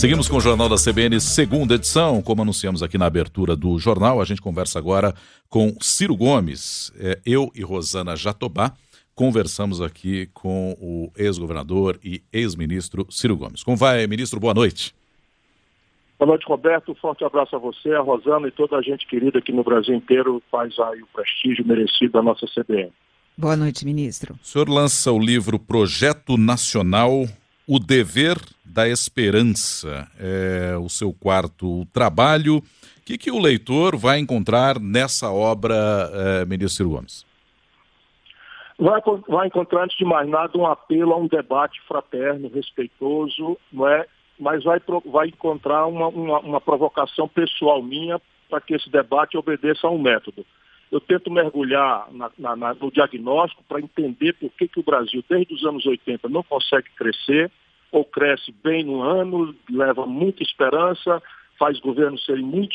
Seguimos com o Jornal da CBN, segunda edição. Como anunciamos aqui na abertura do jornal, a gente conversa agora com Ciro Gomes. Eu e Rosana Jatobá conversamos aqui com o ex-governador e ex-ministro Ciro Gomes. Como vai, ministro? Boa noite. Boa noite, Roberto. Um forte abraço a você, a Rosana e toda a gente querida aqui no Brasil inteiro. Faz aí o prestígio merecido da nossa CBN. Boa noite, ministro. O senhor lança o livro Projeto Nacional, O Dever da Esperança. É o seu quarto trabalho. O que o leitor vai encontrar nessa obra, ministro Ciro Gomes? Vai encontrar, antes de mais nada, um apelo a um debate fraterno, respeitoso, não é? Mas vai encontrar uma provocação pessoal minha para que esse debate obedeça a um método. Eu tento mergulhar no diagnóstico para entender por que o Brasil, desde os anos 80, não consegue crescer, ou cresce bem no ano, leva muita esperança, faz governos serem muito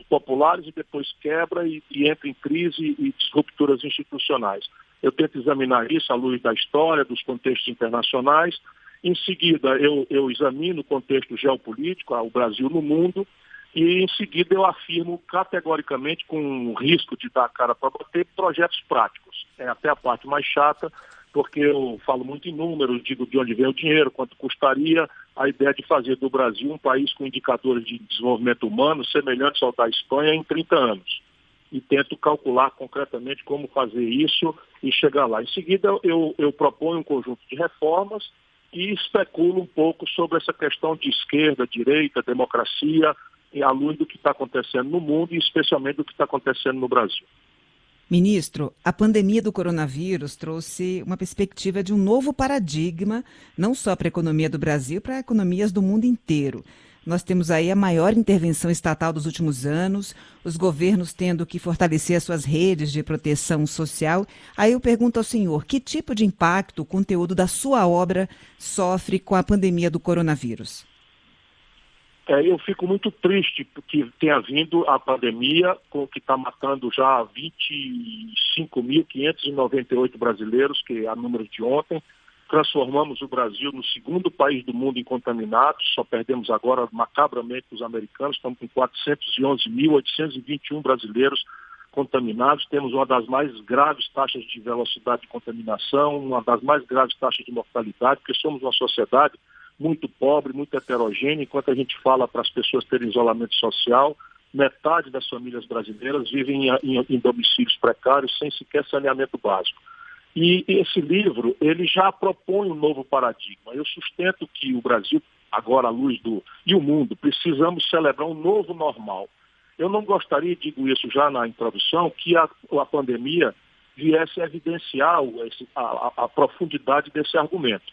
populares e depois quebra e entra em crise e rupturas institucionais. Eu tento examinar isso à luz da história, dos contextos internacionais. Em seguida, eu examino o contexto geopolítico, o Brasil no mundo, e em seguida eu afirmo categoricamente, com o risco de dar a cara para bater, projetos práticos. É até a parte mais chata, porque eu falo muito em números, digo de onde vem o dinheiro, quanto custaria, a ideia de fazer do Brasil um país com indicadores de desenvolvimento humano semelhantes ao da Espanha em 30 anos. E tento calcular concretamente como fazer isso e chegar lá. Em seguida, eu proponho um conjunto de reformas e especulo um pouco sobre essa questão de esquerda, direita, democracia, à luz do que está acontecendo no mundo e especialmente do que está acontecendo no Brasil. Ministro, a pandemia do coronavírus trouxe uma perspectiva de um novo paradigma, não só para a economia do Brasil, para economias do mundo inteiro. Nós temos aí a maior intervenção estatal dos últimos anos, os governos tendo que fortalecer as suas redes de proteção social. Aí eu pergunto ao senhor, que tipo de impacto o conteúdo da sua obra sofre com a pandemia do coronavírus? Eu fico muito triste porque tenha vindo a pandemia, que está matando já 25.598 brasileiros, que é o número de ontem. Transformamos o Brasil no segundo país do mundo em contaminados, só perdemos agora macabramente os americanos, estamos com 411.821 brasileiros contaminados, temos uma das mais graves taxas de velocidade de contaminação, uma das mais graves taxas de mortalidade, porque somos uma sociedade muito pobre, muito heterogênea, enquanto a gente fala para as pessoas terem isolamento social, metade das famílias brasileiras vivem em domicílios precários, sem sequer saneamento básico. E esse livro, ele já propõe um novo paradigma. Eu sustento que o Brasil, agora à luz e o mundo, precisamos celebrar um novo normal. Eu não gostaria, digo isso já na introdução, que a pandemia viesse a evidenciar a profundidade desse argumento.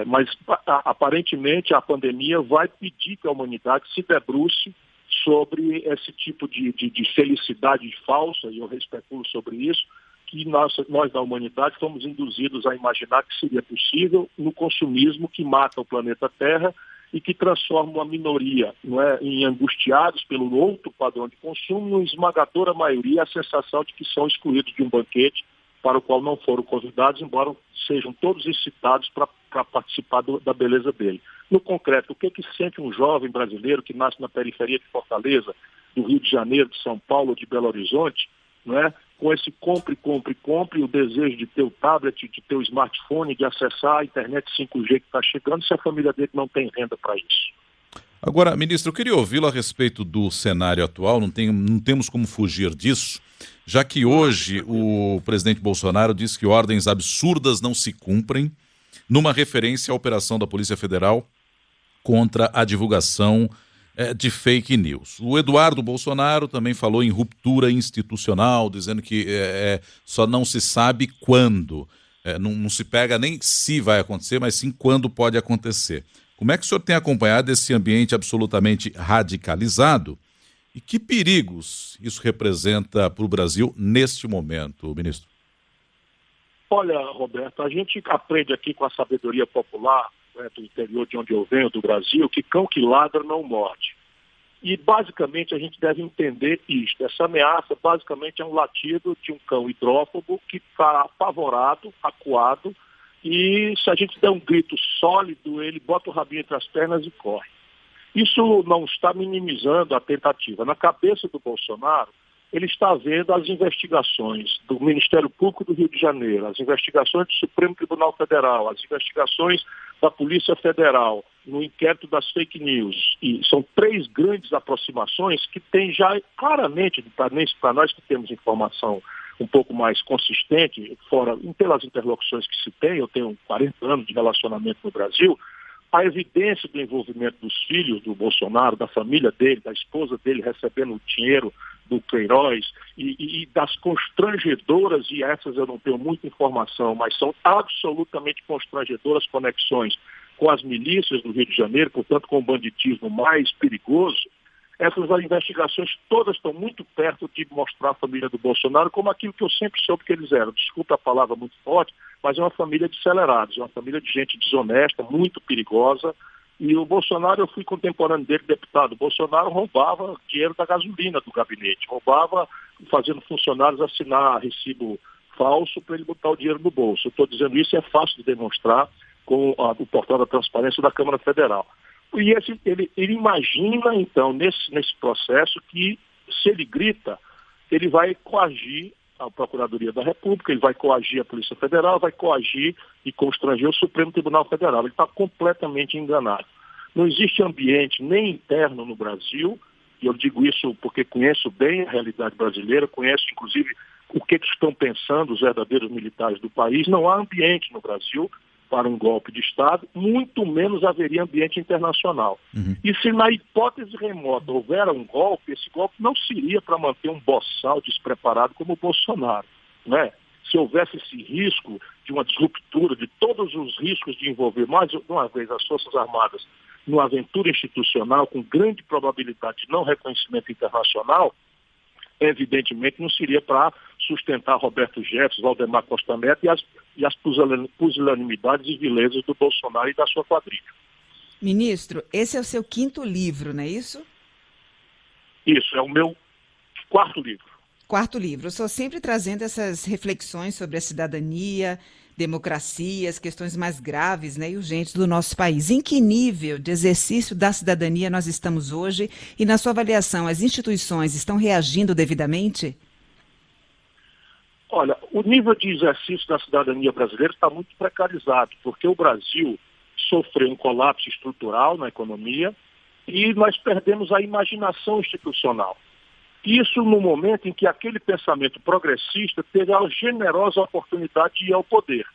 Mas aparentemente a pandemia vai pedir que a humanidade se debruce sobre esse tipo de felicidade falsa, e eu especulo sobre isso, que nós da humanidade fomos induzidos a imaginar que seria possível no consumismo que mata o planeta Terra e que transforma uma minoria, em angustiados pelo outro padrão de consumo, e uma esmagadora maioria a sensação de que são excluídos de um banquete para o qual não foram convidados, embora sejam todos excitados para participar da beleza dele. No concreto, o que sente um jovem brasileiro que nasce na periferia de Fortaleza, do Rio de Janeiro, de São Paulo, de Belo Horizonte, com esse compre, o desejo de ter o tablet, de ter o smartphone, de acessar a internet 5G que está chegando, se a família dele não tem renda para isso? Agora, ministro, eu queria ouvi-lo a respeito do cenário atual, não temos como fugir disso, já que hoje o presidente Bolsonaro disse que ordens absurdas não se cumprem, numa referência à operação da Polícia Federal contra a divulgação de fake news. O Eduardo Bolsonaro também falou em ruptura institucional, dizendo que só não se sabe quando. Não se pega nem se vai acontecer, mas sim quando pode acontecer. Como é que o senhor tem acompanhado esse ambiente absolutamente radicalizado e que perigos isso representa para o Brasil neste momento, ministro? Olha, Roberto, a gente aprende aqui com a sabedoria popular do interior de onde eu venho, do Brasil, que cão que ladra não morde. E, basicamente, a gente deve entender isto. Essa ameaça, basicamente, é um latido de um cão hidrófobo que está apavorado, acuado, e se a gente der um grito sólido, ele bota o rabinho entre as pernas e corre. Isso não está minimizando a tentativa. Na cabeça do Bolsonaro, ele está vendo as investigações do Ministério Público do Rio de Janeiro, as investigações do Supremo Tribunal Federal, as investigações da Polícia Federal no inquérito das fake news. E são 3 grandes aproximações que tem já claramente, para nós que temos informação um pouco mais consistente, fora pelas interlocuções que se tem, eu tenho 40 anos de relacionamento no Brasil, a evidência do envolvimento dos filhos do Bolsonaro, da família dele, da esposa dele recebendo o dinheiro do Queiroz e das constrangedoras, e essas eu não tenho muita informação, mas são absolutamente constrangedoras conexões com as milícias do Rio de Janeiro, portanto com o banditismo mais perigoso. Essas investigações todas estão muito perto de mostrar a família do Bolsonaro como aquilo que eu sempre soube que eles eram. Desculpa a palavra muito forte, mas é uma família de acelerados, é uma família de gente desonesta, muito perigosa. E o Bolsonaro, eu fui contemporâneo dele, deputado. O Bolsonaro roubava dinheiro da gasolina do gabinete, roubava fazendo funcionários assinar recibo falso para ele botar o dinheiro no bolso. Eu estou dizendo isso, é fácil de demonstrar com o portal da transparência da Câmara Federal. E ele imagina, então, nesse processo que, se ele grita, ele vai coagir a Procuradoria da República, ele vai coagir a Polícia Federal, vai coagir e constranger o Supremo Tribunal Federal. Ele está completamente enganado. Não existe ambiente nem interno no Brasil, e eu digo isso porque conheço bem a realidade brasileira, conheço, inclusive, o que estão pensando os verdadeiros militares do país. Não há ambiente no Brasil para um golpe de Estado, muito menos haveria ambiente internacional. E se na hipótese remota houver um golpe, esse golpe não seria para manter um boçal despreparado como o Bolsonaro, né? Se houvesse esse risco de uma disruptura, de todos os riscos de envolver mais uma vez as Forças Armadas numa aventura institucional com grande probabilidade de não reconhecimento internacional, evidentemente não seria para sustentar Roberto Jefferson, Valdemar Costa Neto e as pusilanimidades e vilezas do Bolsonaro e da sua quadrilha. Ministro, esse é o seu 5º livro, não é isso? Isso, é o meu 4º livro. 4º livro. Eu estou sempre trazendo essas reflexões sobre a cidadania, democracia, as questões mais graves, né, e urgentes do nosso país. Em que nível de exercício da cidadania nós estamos hoje? E, na sua avaliação, as instituições estão reagindo devidamente? Olha, o nível de exercício da cidadania brasileira está muito precarizado, porque o Brasil sofreu um colapso estrutural na economia e nós perdemos a imaginação institucional. Isso no momento em que aquele pensamento progressista teve a generosa oportunidade de ir ao poder.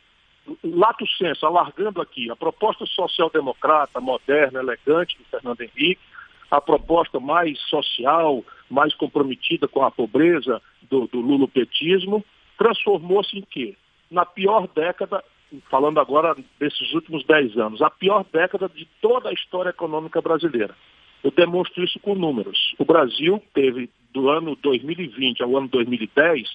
Lato sensu, alargando aqui, a proposta social-democrata, moderna, elegante do Fernando Henrique, a proposta mais social, mais comprometida com a pobreza do lulopetismo, transformou-se em quê? Na pior década, falando agora desses últimos 10 anos, a pior década de toda a história econômica brasileira. Eu demonstro isso com números. O Brasil teve, do ano 2020 ao ano 2010,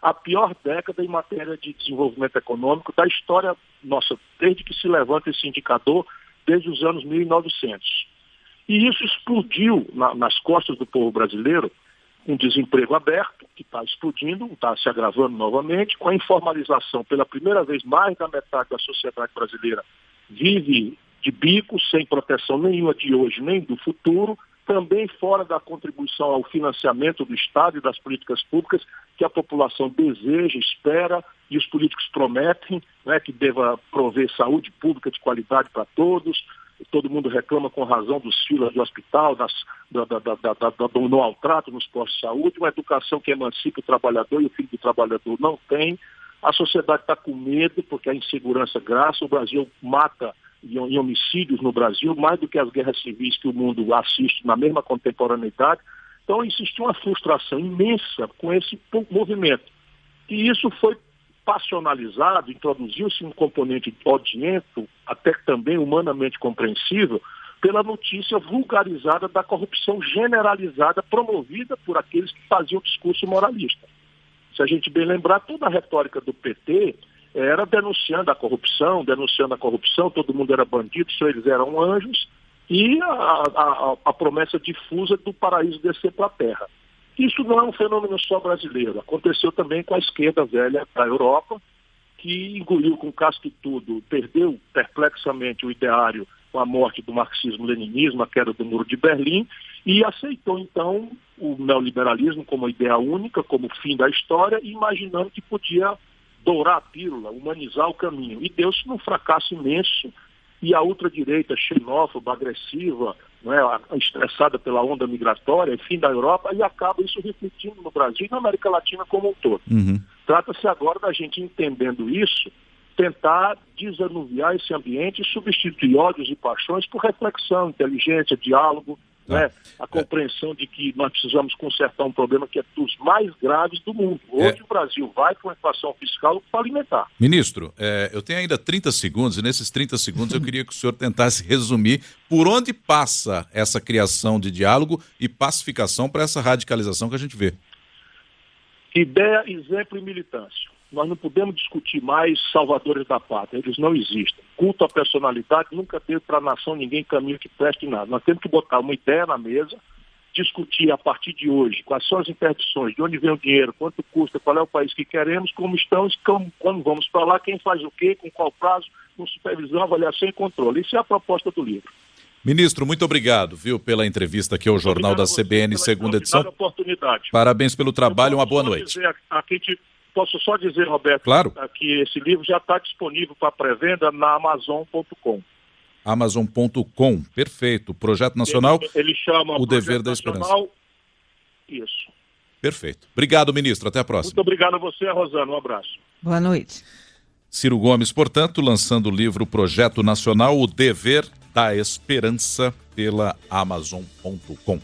a pior década em matéria de desenvolvimento econômico da história nossa, desde que se levanta esse indicador, desde os anos 1900. E isso explodiu nas costas do povo brasileiro, um desemprego aberto, que está explodindo, está se agravando novamente, com a informalização, pela primeira vez, mais da metade da sociedade brasileira vive de bico, sem proteção nenhuma de hoje nem do futuro, também fora da contribuição ao financiamento do Estado e das políticas públicas que a população deseja, espera e os políticos prometem, né, que deva prover saúde pública de qualidade para todos. Todo mundo reclama com razão dos filas de hospital, do não trato nos postos de saúde, uma educação que emancipe o trabalhador e o filho do trabalhador não tem. A sociedade está com medo porque a insegurança graça, o Brasil mata em homicídios no Brasil, mais do que as guerras civis que o mundo assiste na mesma contemporaneidade. Então existe uma frustração imensa com esse movimento. E isso foi passionalizado, introduziu-se um componente odiento, até também humanamente compreensível, pela notícia vulgarizada da corrupção generalizada promovida por aqueles que faziam o discurso moralista. Se a gente bem lembrar, toda a retórica do PT era denunciando a corrupção, todo mundo era bandido, só eles eram anjos, e a promessa difusa do paraíso descer para a terra. Isso não é um fenômeno só brasileiro. Aconteceu também com a esquerda velha da Europa, que engoliu com casca e tudo, perdeu perplexamente o ideário com a morte do marxismo-leninismo, a queda do Muro de Berlim, e aceitou, então, o neoliberalismo como ideia única, como fim da história, imaginando que podia dourar a pílula, humanizar o caminho. E deu-se num fracasso imenso, e a ultradireita xenófoba, agressiva, não é, estressada pela onda migratória, fim da Europa, e acaba isso refletindo no Brasil e na América Latina como um todo. Trata-se agora da gente, entendendo isso, tentar desanuviar esse ambiente e substituir ódios e paixões por reflexão, inteligência, diálogo, né? A compreensão de que nós precisamos consertar um problema que é dos mais graves do mundo. Hoje o Brasil vai com a inflação fiscal alimentar. Ministro, eu tenho ainda 30 segundos, e nesses 30 segundos eu queria que o senhor tentasse resumir por onde passa essa criação de diálogo e pacificação para essa radicalização que a gente vê. Ideia, exemplo e militância. Nós não podemos discutir mais salvadores da pátria, eles não existem. Culto à personalidade nunca teve para a nação ninguém caminho que preste nada. Nós temos que botar uma ideia na mesa, discutir a partir de hoje quais são as interdições, de onde vem o dinheiro, quanto custa, qual é o país que queremos, como estamos, quando vamos para lá, quem faz o quê, com qual prazo, com supervisão, avaliação e controle. Isso é a proposta do livro. Ministro, muito obrigado, pela entrevista aqui ao Jornal da CBN, segunda edição. Oportunidade. Parabéns pelo trabalho, uma boa noite. Posso só dizer, Roberto, claro, que esse livro já está disponível para pré-venda na Amazon.com. Amazon.com, perfeito. Projeto Nacional, ele chama O Dever da Esperança. Isso. Perfeito. Obrigado, ministro. Até a próxima. Muito obrigado a você, Rosana. Um abraço. Boa noite. Ciro Gomes, portanto, lançando o livro Projeto Nacional, O Dever da Esperança, pela Amazon.com.